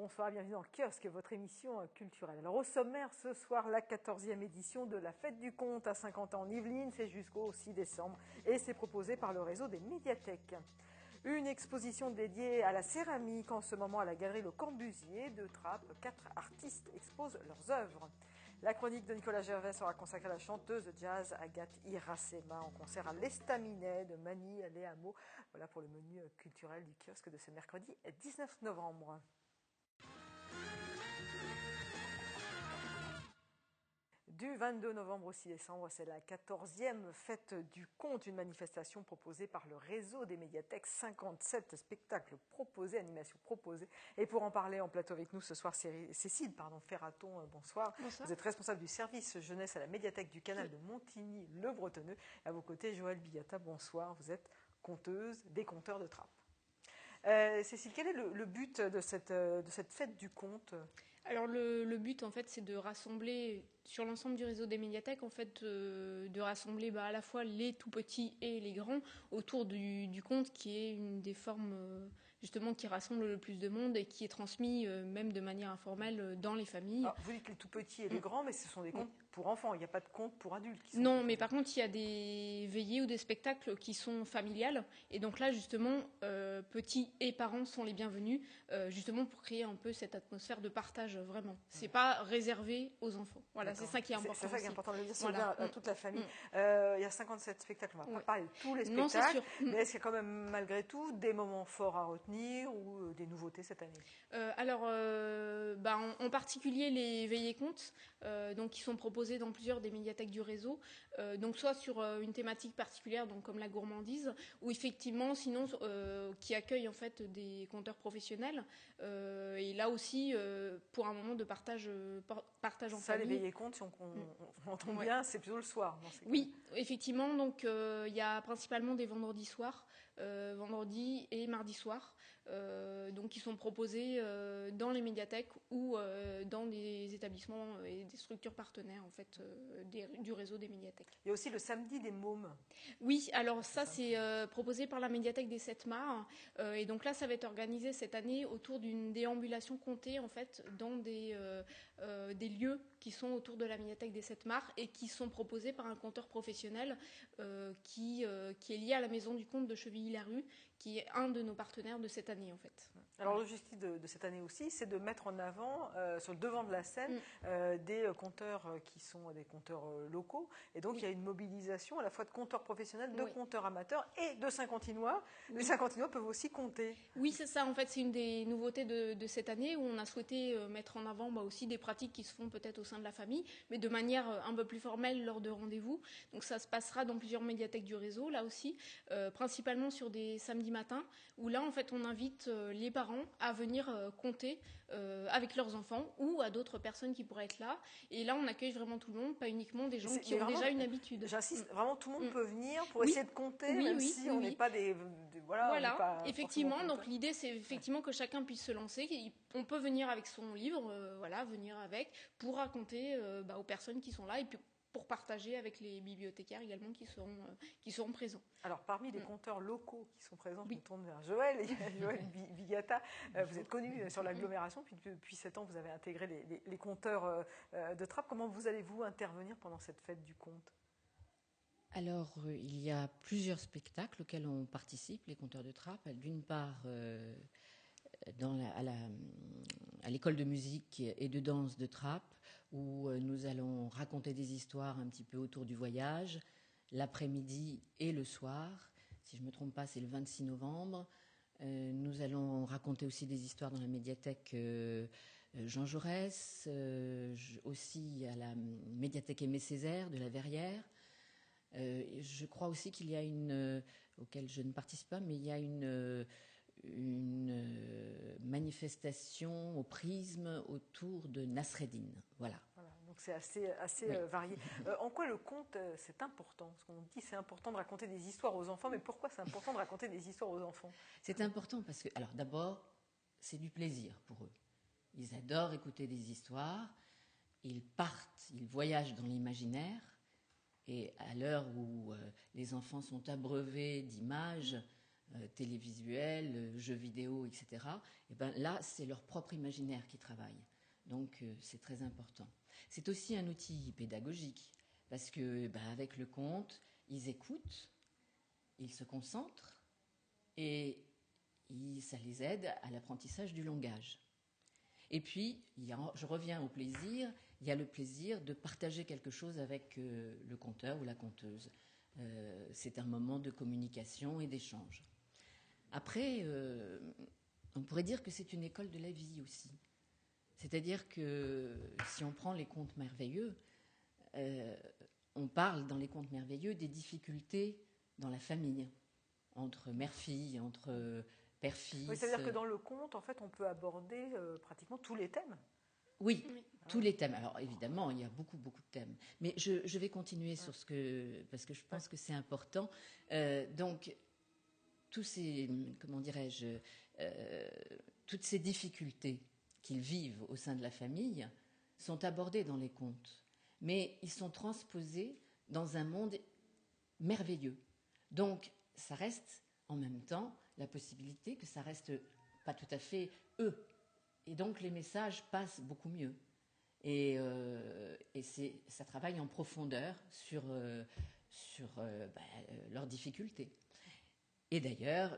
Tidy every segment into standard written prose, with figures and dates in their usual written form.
Bonsoir, bienvenue dans Kiosque, votre émission culturelle. Alors au sommaire, ce soir, la 14e édition de la Fête du Conte à Saint-Quentin en Yvelines, c'est jusqu'au 6 décembre et c'est proposé par le réseau des médiathèques. Une exposition dédiée à la céramique en ce moment à la galerie Le Corbusier de Trappes. 4 artistes exposent leurs œuvres. La chronique de Nicolas Gervais sera consacrée à la chanteuse de jazz Agathe Irasema en concert à l'Estaminet de Magny-les-Hameaux. Voilà pour le menu culturel du kiosque de ce mercredi 19 novembre. Du 22 novembre au 6 décembre, c'est la 14e fête du conte, une manifestation proposée par le réseau des médiathèques. 57 spectacles proposés, animations proposées. Et pour en parler en plateau avec nous ce soir, Cécile Ferraton, bonsoir. Bonsoir. Vous êtes responsable du service jeunesse à la médiathèque du canal de Montigny-le-Bretonneux. À vos côtés, Joël Bigata, bonsoir. Vous êtes conteuse des Conteurs de Trappes. Cécile, quel est le but de cette fête du conte ? Alors le but en fait c'est de rassembler sur l'ensemble du réseau des médiathèques en fait de rassembler à la fois les tout petits et les grands autour du conte qui est une des formes justement qui rassemble le plus de monde et qui est transmis même de manière informelle dans les familles. Alors, vous dites les tout petits et les grands, mais ce sont des contes pour enfants, il n'y a pas de contes pour adultes. Non, mais par contre il y a des veillées ou des spectacles qui sont familiales et donc là justement petits et parents sont les bienvenus justement pour créer un peu cette atmosphère de partage vraiment. C'est pas réservé aux enfants. Voilà, c'est ça qui est important. C'est ça qui est important de le dire, c'est voilà. bien à toute la famille. Il y a 57 spectacles, on ne va pas parler de tous les spectacles, non, c'est sûr. Mais est-ce qu'il y a quand même malgré tout des moments forts à retenir ou des nouveautés cette année ? En particulier les veillées contes, donc qui sont proposées dans plusieurs des médiathèques du réseau, donc soit sur une thématique particulière, donc comme la gourmandise, ou effectivement sinon qui accueille en fait des conteurs professionnels, et là aussi pour un moment de partage en ça, famille. Les veillées contes, si on entend bien, c'est plutôt le soir. Oui, effectivement, donc il y a principalement des vendredis soirs, vendredi et mardi soir, donc qui sont proposés dans les médiathèques ou dans des établissements et des structures partenaires en fait du réseau des médiathèques. Il y a aussi le samedi des mômes. Oui, alors ça c'est proposé par la médiathèque des Sept Mars et donc là ça va être organisé cette année autour d'une déambulation contée en fait dans des lieux qui sont autour de la médiathèque des Sept Mars et qui sont proposés par un conteur professionnel qui est lié à la Maison du Conte de Chevilly-Larue, qui est un de nos partenaires de cette année en fait. Alors l'objectif de cette année aussi, c'est de mettre en avant sur le devant de la scène des conteurs qui sont des conteurs locaux. Et donc il y a une mobilisation à la fois de conteurs professionnels, de conteurs amateurs et de Saint-Quentinois. Les Saint-Quentinois peuvent aussi compter. Oui, c'est ça. En fait, c'est une des nouveautés de cette année où on a souhaité mettre en avant aussi des pratiques qui se font peut-être au sein de la famille, mais de manière un peu plus formelle lors de rendez-vous. Donc ça se passera dans plusieurs médiathèques du réseau, là aussi, principalement sur des samedis matins, où là, en fait, on invite les parents à venir compter avec leurs enfants ou à d'autres personnes qui pourraient être là. Et là, on accueille vraiment tout le monde, pas uniquement des gens qui ont déjà une habitude. J'insiste, vraiment tout le monde peut venir pour essayer de compter, même si on n'est pas des... Voilà, effectivement. Donc l'idée, c'est effectivement que chacun puisse se lancer. On peut venir avec son livre, venir avec, pour raconter aux personnes qui sont là et puis pour partager avec les bibliothécaires également qui seront présents. Alors, parmi les conteurs locaux qui sont présents, je me tourne vers Joël, Joël Bigata. Vous êtes connu sur l'agglomération, puis depuis 7 ans, vous avez intégré les conteurs de Trappes. Comment vous allez-vous intervenir pendant cette fête du conte ? Alors, il y a plusieurs spectacles auxquels on participe, les conteurs de Trappes. D'une part, à l'école de musique et de danse de Trappes, où nous allons raconter des histoires un petit peu autour du voyage, l'après-midi et le soir. Si je ne me trompe pas, c'est le 26 novembre. Nous allons raconter aussi des histoires dans la médiathèque Jean Jaurès, aussi à la médiathèque Aimé Césaire de la Verrière. Je crois aussi qu'il y a auquel je ne participe pas, mais il y a une manifestation au prisme autour de Nasreddin. Voilà, donc c'est assez varié. En quoi le conte, c'est important ? Parce qu'on dit c'est important de raconter des histoires aux enfants, mais pourquoi c'est important de raconter des histoires aux enfants ? C'est important parce que, alors d'abord, c'est du plaisir pour eux. Ils adorent écouter des histoires, ils voyagent dans l'imaginaire. Et à l'heure où les enfants sont abreuvés d'images, télévisuels, jeux vidéo, etc., et ben là, c'est leur propre imaginaire qui travaille. Donc, c'est très important. C'est aussi un outil pédagogique, parce que avec le conte, ils écoutent, ils se concentrent, et ça les aide à l'apprentissage du langage. Et puis, je reviens au plaisir, il y a le plaisir de partager quelque chose avec le conteur ou la conteuse. C'est un moment de communication et d'échange. Après, on pourrait dire que c'est une école de la vie aussi. C'est-à-dire que si on prend les contes merveilleux, on parle dans les contes merveilleux des difficultés dans la famille, entre mère-fille, entre père-fils. Oui, c'est-à-dire que dans le conte, en fait, on peut aborder pratiquement tous les thèmes. Oui, tous les thèmes. Alors évidemment, il y a beaucoup de thèmes. Mais je vais continuer sur ce que... parce que je pense que c'est important. Donc, tous ces... comment dirais-je... toutes ces difficultés qu'ils vivent au sein de la famille sont abordées dans les contes. Mais ils sont transposés dans un monde merveilleux. Donc, ça reste en même temps la possibilité que ça reste pas tout à fait eux. Et donc, les messages passent beaucoup mieux. Et ça travaille en profondeur sur leurs difficultés. Et d'ailleurs,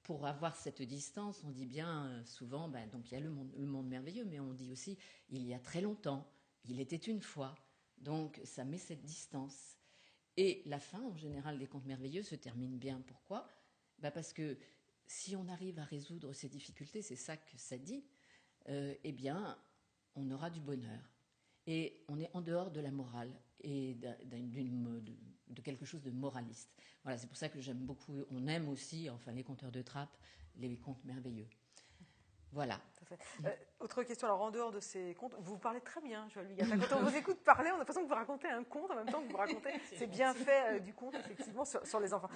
pour avoir cette distance, on dit bien souvent, donc il y a le monde merveilleux, mais on dit aussi, il y a très longtemps, il était une fois. Donc, ça met cette distance. Et la fin, en général, des contes merveilleux se termine bien. Pourquoi ? Parce que si on arrive à résoudre ces difficultés, c'est ça que ça dit, eh bien, on aura du bonheur. Et on est en dehors de la morale et de quelque chose de moraliste. Voilà, c'est pour ça que j'aime beaucoup, on aime aussi, enfin les conteurs de trappes, les contes merveilleux. Voilà. Autre question, alors en dehors de ces contes, vous parlez très bien, Joëlle Huyghe. Quand on vous écoute parler, on a l'impression que vous racontez un conte en même temps que vous racontez. C'est bien fait du conte, effectivement, sur les enfants.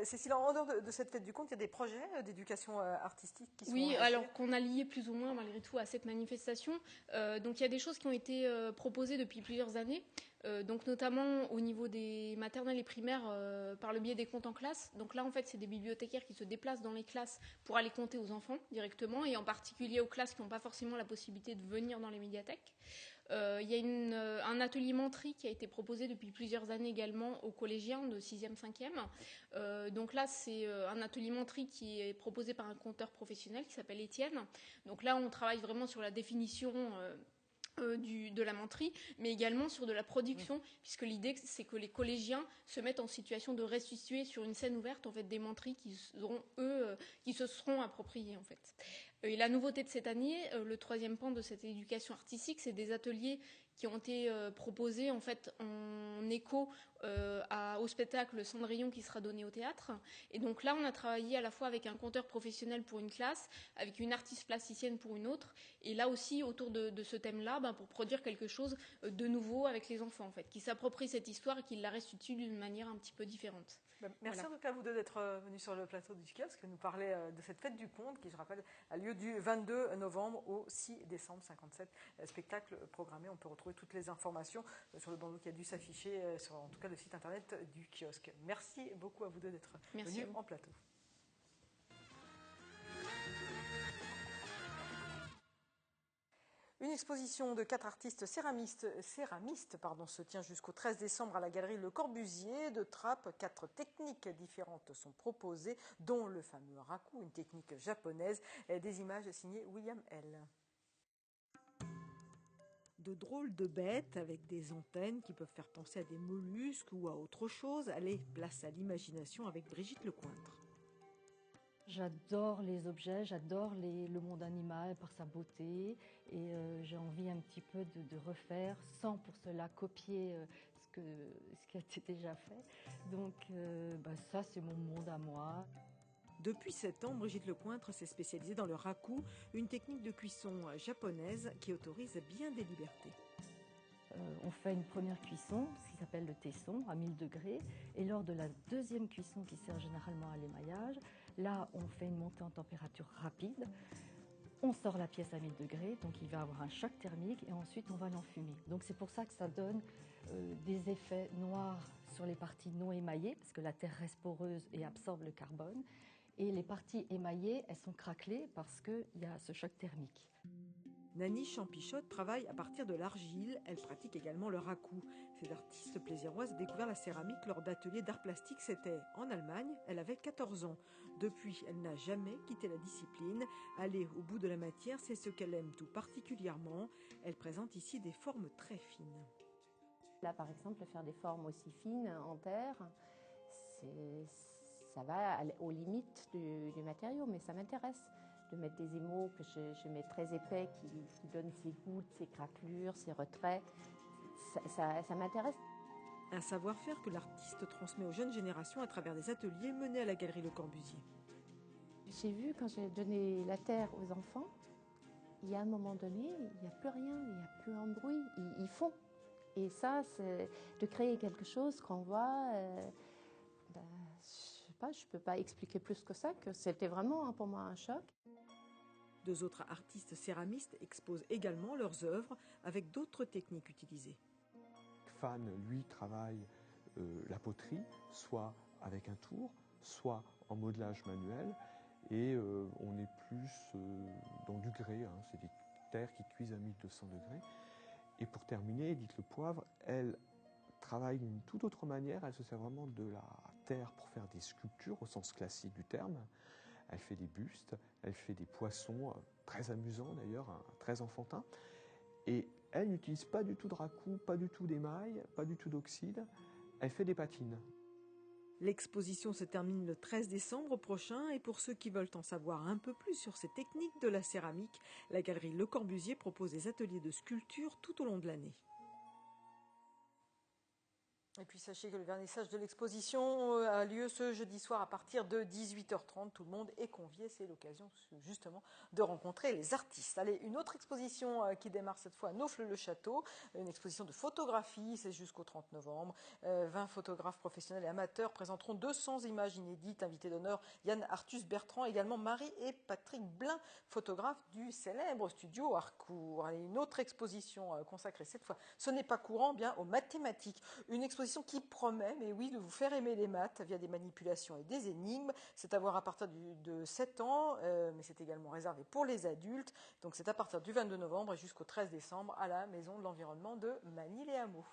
Cécile, en dehors de cette fête du conte, il y a des projets d'éducation artistique qui sont... Oui, alors qu'on a lié plus ou moins malgré tout à cette manifestation. Donc il y a des choses qui ont été proposées depuis plusieurs années. Donc notamment au niveau des maternelles et primaires par le biais des comptes en classe. Donc là en fait c'est des bibliothécaires qui se déplacent dans les classes pour aller compter aux enfants directement et en particulier aux classes qui n'ont pas forcément la possibilité de venir dans les médiathèques. Il y a un atelier menterie qui a été proposé depuis plusieurs années également aux collégiens de 6e, 5e. Donc là, c'est un atelier menterie qui est proposé par un conteur professionnel qui s'appelle Étienne. Donc là, on travaille vraiment sur la définition de la menterie, mais également sur de la production, puisque l'idée c'est que les collégiens se mettent en situation de restituer sur une scène ouverte en fait des menteries qui se seront appropriées en fait. Et la nouveauté de cette année, le troisième pan de cette éducation artistique, c'est des ateliers qui ont été proposés en fait en écho au spectacle Cendrillon qui sera donné au théâtre. Et donc là, on a travaillé à la fois avec un conteur professionnel pour une classe, avec une artiste plasticienne pour une autre, et là aussi autour de ce thème-là, pour produire quelque chose de nouveau avec les enfants en fait, qui s'approprient cette histoire et qui la restituent d'une manière un petit peu différente. Merci en tout cas à vous deux d'être venus sur le plateau du kiosque, nous parler de cette fête du conte qui, je rappelle, a lieu du 22 novembre au 6 décembre, 57 spectacles programmés. On peut retrouver toutes les informations sur le bandeau qui a dû s'afficher sur en tout cas le site internet du kiosque. Merci beaucoup à vous deux d'être venus en plateau. Une exposition de 4 artistes céramistes se tient jusqu'au 13 décembre à la galerie Le Corbusier de Trappes. 4 techniques différentes sont proposées, dont le fameux raku, une technique japonaise, et des images signées William L. De drôles de bêtes avec des antennes qui peuvent faire penser à des mollusques ou à autre chose. Allez, place à l'imagination avec Brigitte Lecointre. J'adore les objets, j'adore le monde animal par sa beauté et j'ai envie un petit peu de refaire sans pour cela copier ce qui a été déjà fait. Donc ça c'est mon monde à moi. Depuis 7 ans, Brigitte Lecointre s'est spécialisée dans le raku, une technique de cuisson japonaise qui autorise bien des libertés. On fait une première cuisson, ce qui s'appelle le tesson, à 1000 degrés. Et lors de la deuxième cuisson, qui sert généralement à l'émaillage, là, on fait une montée en température rapide. On sort la pièce à 1000 degrés, donc il va avoir un choc thermique et ensuite on va l'enfumer. Donc c'est pour ça que ça donne des effets noirs sur les parties non émaillées, parce que la terre reste poreuse et absorbe le carbone. Et les parties émaillées, elles sont craquelées parce qu'il y a ce choc thermique. Nani Champichotte travaille à partir de l'argile. Elle pratique également le raku. Cette artiste plaisiroise a découvert la céramique lors d'ateliers d'art plastique. C'était en Allemagne. Elle avait 14 ans. Depuis, elle n'a jamais quitté la discipline. Aller au bout de la matière, c'est ce qu'elle aime tout particulièrement. Elle présente ici des formes très fines. Là, par exemple, faire des formes aussi fines en terre, ça va aux limites du matériau, mais ça m'intéresse de mettre des émaux que je mets très épais, qui donnent ses gouttes, ses craquelures, ses retraits. Ça m'intéresse. Un savoir-faire que l'artiste transmet aux jeunes générations à travers des ateliers menés à la Galerie Le Corbusier. J'ai vu, quand j'ai donné la terre aux enfants, il y a un moment donné, il n'y a plus rien, il n'y a plus un bruit, ils font. Et ça, c'est de créer quelque chose qu'on voit, je ne peux pas expliquer plus que ça, que c'était vraiment pour moi un choc. 2 autres artistes céramistes exposent également leurs œuvres avec d'autres techniques utilisées. Fan, lui, travaille la poterie, soit avec un tour, soit en modelage manuel, et on est plus dans du grès, hein, c'est des terres qui cuisent à 1200 degrés. Et pour terminer, Edith Le Poivre, elle travaille d'une toute autre manière, elle se sert vraiment de la terre pour faire des sculptures au sens classique du terme. Elle fait des bustes, elle fait des poissons, très amusants d'ailleurs, très enfantins. Et elle n'utilise pas du tout de raku, pas du tout d'émail, pas du tout d'oxyde. Elle fait des patines. L'exposition se termine le 13 décembre prochain et pour ceux qui veulent en savoir un peu plus sur ces techniques de la céramique, la Galerie Le Corbusier propose des ateliers de sculpture tout au long de l'année. Et puis sachez que le vernissage de l'exposition a lieu ce jeudi soir à partir de 18h30. Tout le monde est convié, c'est l'occasion justement de rencontrer les artistes. Allez, une autre exposition qui démarre cette fois à Naufle-le-Château, une exposition de photographie, c'est jusqu'au 30 novembre. 20 photographes professionnels et amateurs présenteront 200 images inédites. Invité d'honneur Yann Arthus Bertrand, également Marie et Patrick Blin, photographes du célèbre studio Harcourt. Allez, une autre exposition consacrée cette fois, ce n'est pas courant, bien aux mathématiques. Une exposition qui promet, mais oui, de vous faire aimer les maths via des manipulations et des énigmes. C'est à voir à partir de 7 ans, mais c'est également réservé pour les adultes. Donc c'est à partir du 22 novembre et jusqu'au 13 décembre à la Maison de l'Environnement de Manille-les-Hameaux.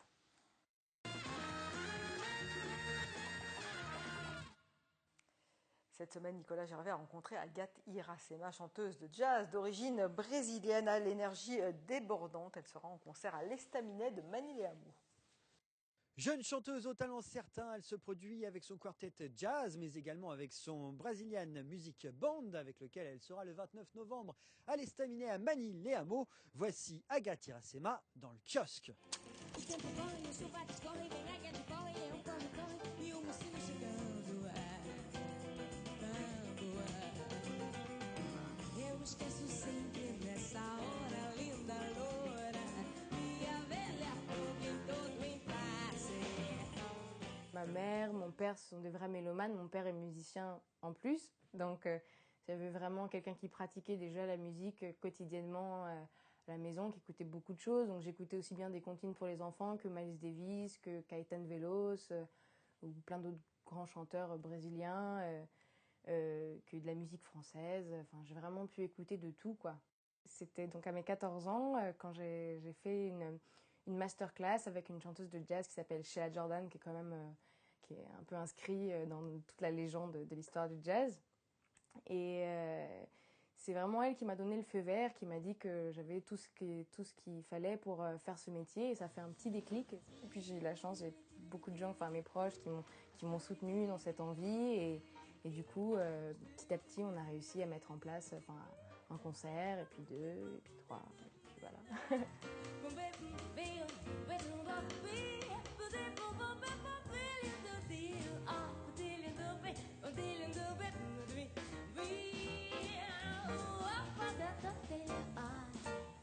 Cette semaine, Nicolas Gervais a rencontré Agathe Iracema, chanteuse de jazz d'origine brésilienne à l'énergie débordante. Elle sera en concert à l'Estaminet de Manille-les-Hameaux. Jeune chanteuse au talent certain, elle se produit avec son quartet jazz, mais également avec son Brazilian Music Band, avec lequel elle sera le 29 novembre à l'Estaminet à Manille-les-Hameaux. Voici Agathe Iracema dans le kiosque. Ma mère, mon père, ce sont des vrais mélomanes. Mon père est musicien en plus. Donc, j'avais vraiment quelqu'un qui pratiquait déjà la musique quotidiennement à la maison, qui écoutait beaucoup de choses. Donc, j'écoutais aussi bien des comptines pour les enfants que Miles Davis, que Caetano Veloso, ou plein d'autres grands chanteurs brésiliens, que de la musique française. Enfin, j'ai vraiment pu écouter de tout, quoi. C'était donc à mes 14 ans, quand j'ai fait une masterclass avec une chanteuse de jazz qui s'appelle Sheila Jordan, qui est quand même qui est un peu inscrit dans toute la légende de l'histoire du jazz. Et c'est vraiment elle qui m'a donné le feu vert, qui m'a dit que j'avais tout ce qu'il fallait pour faire ce métier. Et ça fait un petit déclic. Et puis j'ai eu la chance, j'ai beaucoup de gens, enfin mes proches, qui m'ont soutenue dans cette envie. Et du coup, petit à petit, on a réussi à mettre en place un concert, et puis 2, et puis 3, et puis voilà.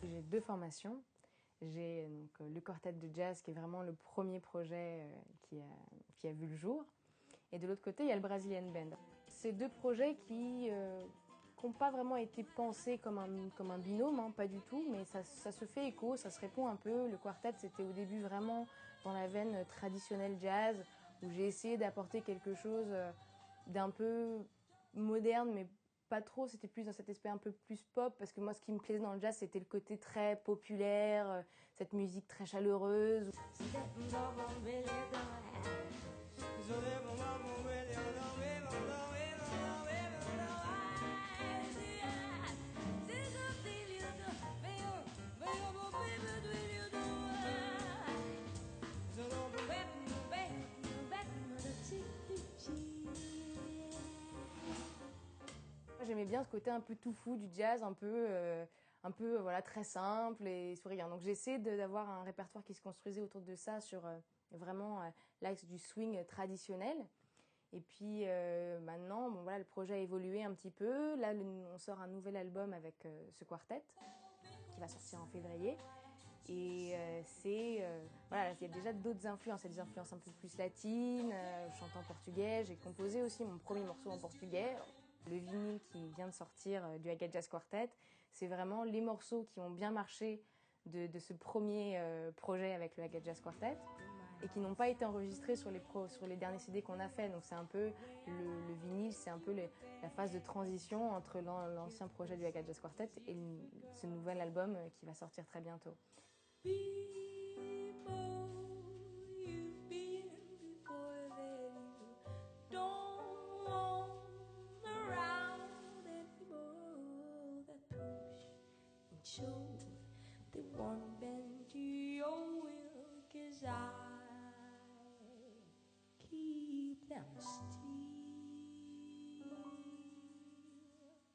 J'ai 2 formations. J'ai donc le quartet de jazz qui est vraiment le premier projet qui a vu le jour. Et de l'autre côté, il y a le Brazilian Band. C'est 2 projets qui n'ont pas vraiment été pensés comme un binôme, hein, pas du tout, mais ça se fait écho, ça se répond un peu. Le quartet, c'était au début vraiment dans la veine traditionnelle jazz, où j'ai essayé d'apporter quelque chose d'un peu moderne, mais pas trop, c'était plus dans cet aspect un peu plus pop, parce que moi ce qui me plaisait dans le jazz c'était le côté très populaire, cette musique très chaleureuse. J'aimais bien ce côté un peu tout fou du jazz, un peu voilà, très simple et souriant. Donc j'essaie d'avoir un répertoire qui se construisait autour de ça sur vraiment l'axe du swing traditionnel. Et puis maintenant, bon, voilà, le projet a évolué un petit peu. Là, on sort un nouvel album avec ce quartet qui va sortir en février. Et voilà, il y a déjà d'autres influences, il y a des influences un peu plus latines, je chante en portugais, j'ai composé aussi mon premier morceau en portugais. Le vinyle qui vient de sortir du Agate Jazz Quartet, c'est vraiment les morceaux qui ont bien marché de ce premier projet avec le Agate Jazz Quartet et qui n'ont pas été enregistrés sur les derniers CD qu'on a fait. Donc c'est un peu le vinyle, c'est un peu la phase de transition entre l'ancien projet du Agate Jazz Quartet et ce nouvel album qui va sortir très bientôt.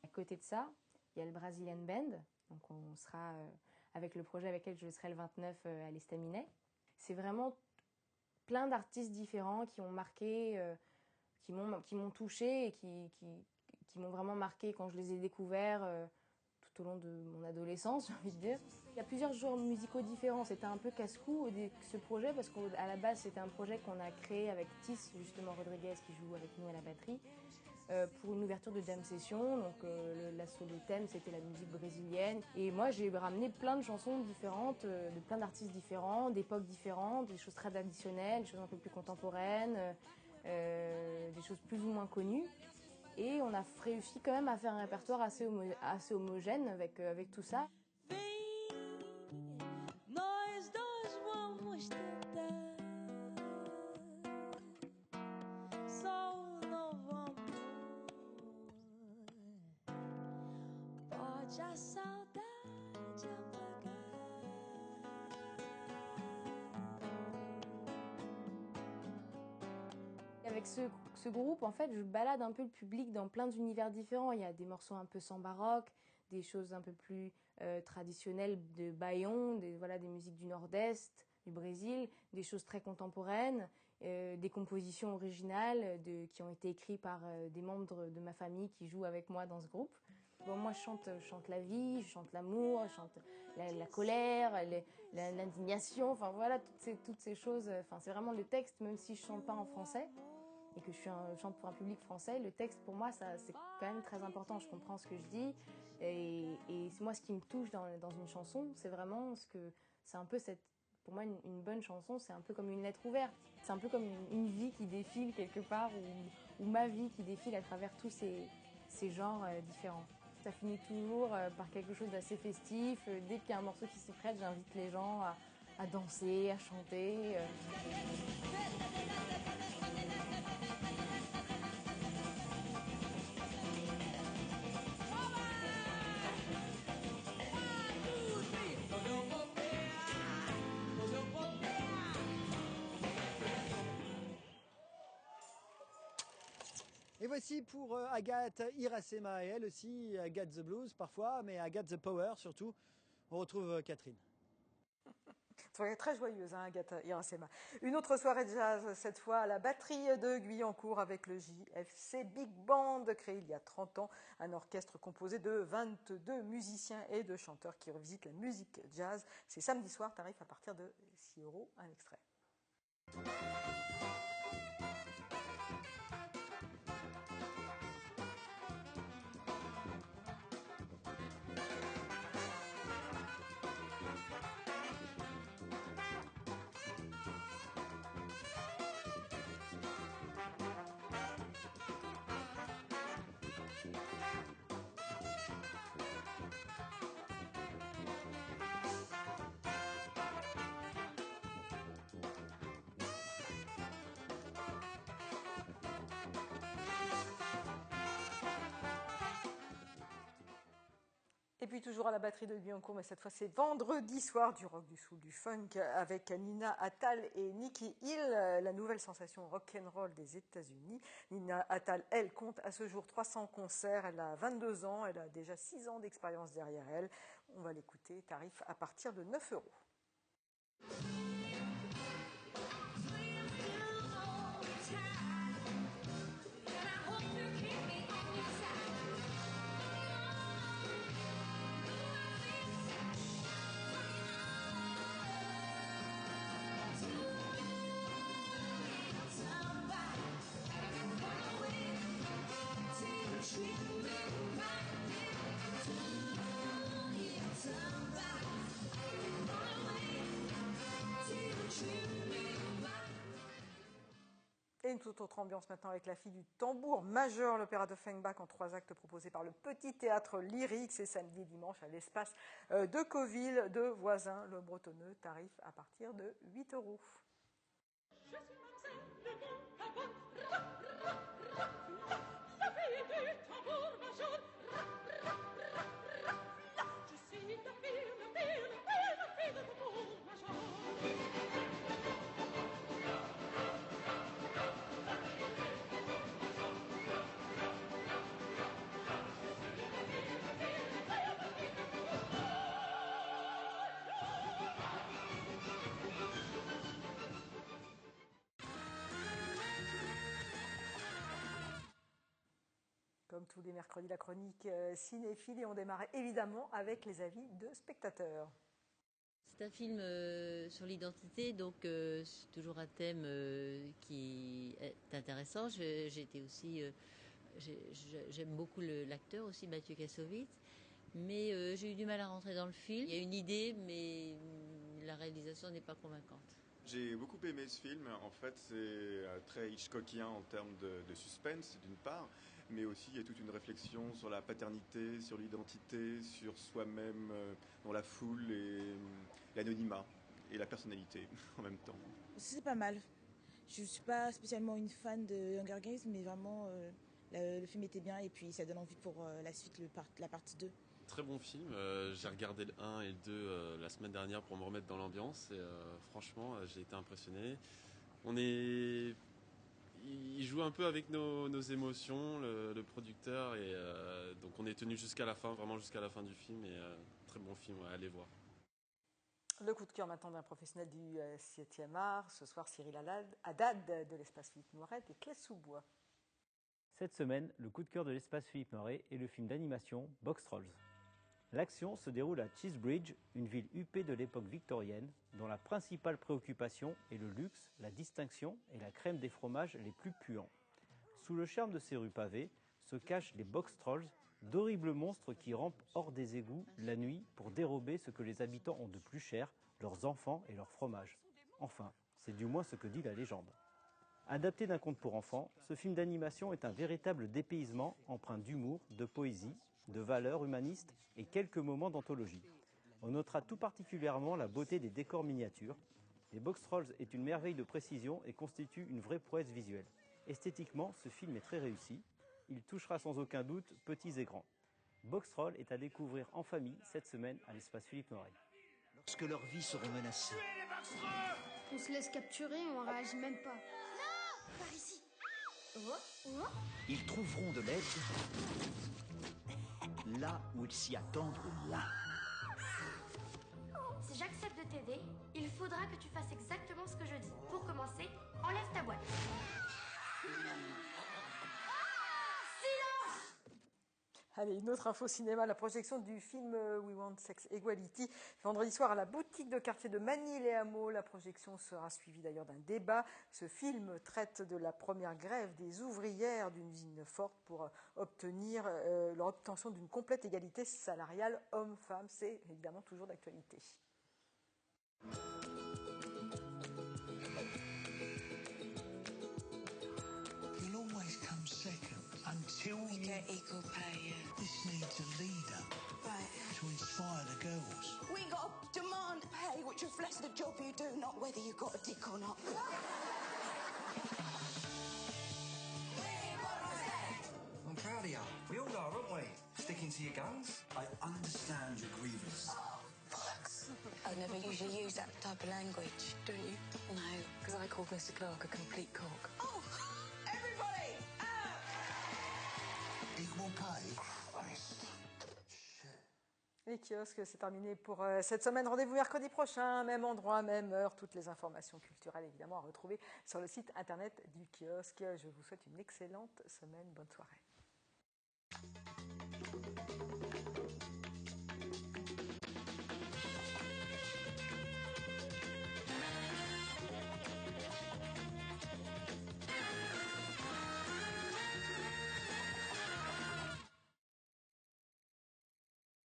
À côté de ça, il y a le Brazilian Band, donc on sera avec le projet avec lequel je serai le 29 à l'Estaminet. C'est vraiment plein d'artistes différents qui ont marqué, qui m'ont touchée et qui m'ont vraiment marqué quand je les ai découverts tout au long de mon adolescence, j'ai envie de dire. Il y a plusieurs genres musicaux différents, c'était un peu casse-cou ce projet parce qu'à la base c'était un projet qu'on a créé avec Tis, justement Rodriguez qui joue avec nous à la batterie, pour une ouverture de jam session. Donc le thème c'était la musique brésilienne et moi j'ai ramené plein de chansons différentes, de plein d'artistes différents, d'époques différentes, des choses très traditionnelles, des choses un peu plus contemporaines, des choses plus ou moins connues. Et on a réussi quand même à faire un répertoire assez homogène avec tout ça. Avec ce groupe, en fait, je balade un peu le public dans plein d'univers différents. Il y a des morceaux un peu sans baroque, des choses un peu plus traditionnelles de Baião, voilà, des musiques du Nord-Est, du Brésil, des choses très contemporaines, des compositions originales qui ont été écrites par des membres de ma famille qui jouent avec moi dans ce groupe. Bon, moi, je chante la vie, je chante l'amour, je chante la colère, l'indignation, enfin voilà, toutes ces choses. Enfin, c'est vraiment le texte, même si je chante pas en français et que je chante pour un public français, le texte pour moi, c'est quand même très important. Je comprends ce que je dis et moi, ce qui me touche dans une chanson, c'est vraiment c'est un peu pour moi, une bonne chanson, c'est un peu comme une lettre ouverte. C'est un peu comme une vie qui défile quelque part ou ma vie qui défile à travers tous ces genres différents. Ça finit toujours par quelque chose d'assez festif. Dès qu'il y a un morceau qui s'y prête, j'invite les gens à danser, à chanter. Et voici pour Agathe Irasema, et elle aussi, Agathe the Blues parfois, mais Agathe the Power surtout. On retrouve Catherine. Soirée très joyeuse, hein, Agathe Irasema. Une autre soirée de jazz, cette fois à la batterie de Guyancourt avec le JFC Big Band, créé il y a 30 ans, un orchestre composé de 22 musiciens et de chanteurs qui revisitent la musique jazz. C'est samedi soir, tarif à partir de 6 €, un extrait. puis toujours à la batterie de Guyancourt, mais cette fois c'est vendredi soir, du rock, du soul, du funk, avec Nina Attal et Nikki Hill, la nouvelle sensation rock'n'roll des États-Unis. Nina Attal, elle, compte à ce jour 300 concerts, elle a 22 ans, elle a déjà 6 ans d'expérience derrière elle. On va l'écouter, tarif à partir de 9 €. Et une toute autre ambiance maintenant avec la fille du tambour majeur, l'opéra d'Offenbach en 3 actes proposé par le Petit Théâtre Lyrique. C'est samedi et dimanche à l'espace de Coville, de Voisins, le Bretonneux, tarif à partir de 8 €. Comme tous les mercredis, la chronique cinéphile, et on démarre évidemment avec les avis de spectateurs. C'est un film sur l'identité, donc c'est toujours un thème qui est intéressant. J'aime beaucoup l'acteur aussi, Mathieu Kassovitz, mais j'ai eu du mal à rentrer dans le film. Il y a une idée, mais la réalisation n'est pas convaincante. J'ai beaucoup aimé ce film. En fait, c'est très Hitchcockien en termes de suspense, d'une part, mais aussi il y a toute une réflexion sur la paternité, sur l'identité, sur soi-même dans la foule et l'anonymat et la personnalité en même temps. C'est pas mal. Je ne suis pas spécialement une fan de Hunger Games, mais vraiment le film était bien et puis ça donne envie pour la suite, la partie 2. Très bon film, j'ai regardé le 1 et le 2 la semaine dernière pour me remettre dans l'ambiance et franchement j'ai été impressionné. Il joue un peu avec nos émotions, le producteur, et donc on est tenu jusqu'à la fin, vraiment jusqu'à la fin du film, et très bon film, ouais, allez voir. Le coup de cœur maintenant d'un professionnel du 7e art, ce soir Cyril Haddad de l'espace Philippe Noiret et Claire Sous-Bois. Cette semaine, le coup de cœur de l'espace Philippe Noiret est le film d'animation Box Trolls. L'action se déroule à Cheesebridge, une ville huppée de l'époque victorienne, dont la principale préoccupation est le luxe, la distinction et la crème des fromages les plus puants. Sous le charme de ces rues pavées se cachent les Box Trolls, d'horribles monstres qui rampent hors des égouts la nuit pour dérober ce que les habitants ont de plus cher, leurs enfants et leurs fromages. Enfin, c'est du moins ce que dit la légende. Adapté d'un conte pour enfants, ce film d'animation est un véritable dépaysement empreint d'humour, de poésie, de valeurs humanistes et quelques moments d'anthologie. On notera tout particulièrement la beauté des décors miniatures. Les Box Trolls est une merveille de précision et constitue une vraie prouesse visuelle. Esthétiquement, ce film est très réussi. Il touchera sans aucun doute petits et grands. Box Trolls est à découvrir en famille cette semaine à l'espace Philippe Noiret. Lorsque leur vie serait menacée. On se laisse capturer, on réagit même pas. Non, par ici. Ils trouveront de l'aide là où ils s'y attendent le moins. Si j'accepte de t'aider, il faudra que tu fasses exactement ce que je dis. Pour commencer, enlève ta boîte. Allez, une autre info cinéma, la projection du film We Want Sex Equality, vendredi soir à la boutique de quartier de Manille-les-Hameaux. La projection sera suivie d'ailleurs d'un débat. Ce film traite de la première grève des ouvrières d'une usine forte pour obtenir l'obtention d'une complète égalité salariale homme-femme. C'est évidemment toujours d'actualité. We get equal pay, yeah. This needs a leader. Right. To inspire the girls. We got to demand pay which reflects the job you do, not whether you got a dick or not. I'm proud of you. We all are, aren't we? Sticking sticking to your guns? I understand your grievance. Bollocks. I never usually use that type of language, don't you? No, because I called Mr. Clark a complete cock. Oh, everybody! Equal pay? Les kiosques, c'est terminé pour cette semaine. Rendez-vous mercredi prochain, même endroit, même heure. Toutes les informations culturelles, évidemment, à retrouver sur le site internet du kiosque. Je vous souhaite une excellente semaine. Bonne soirée.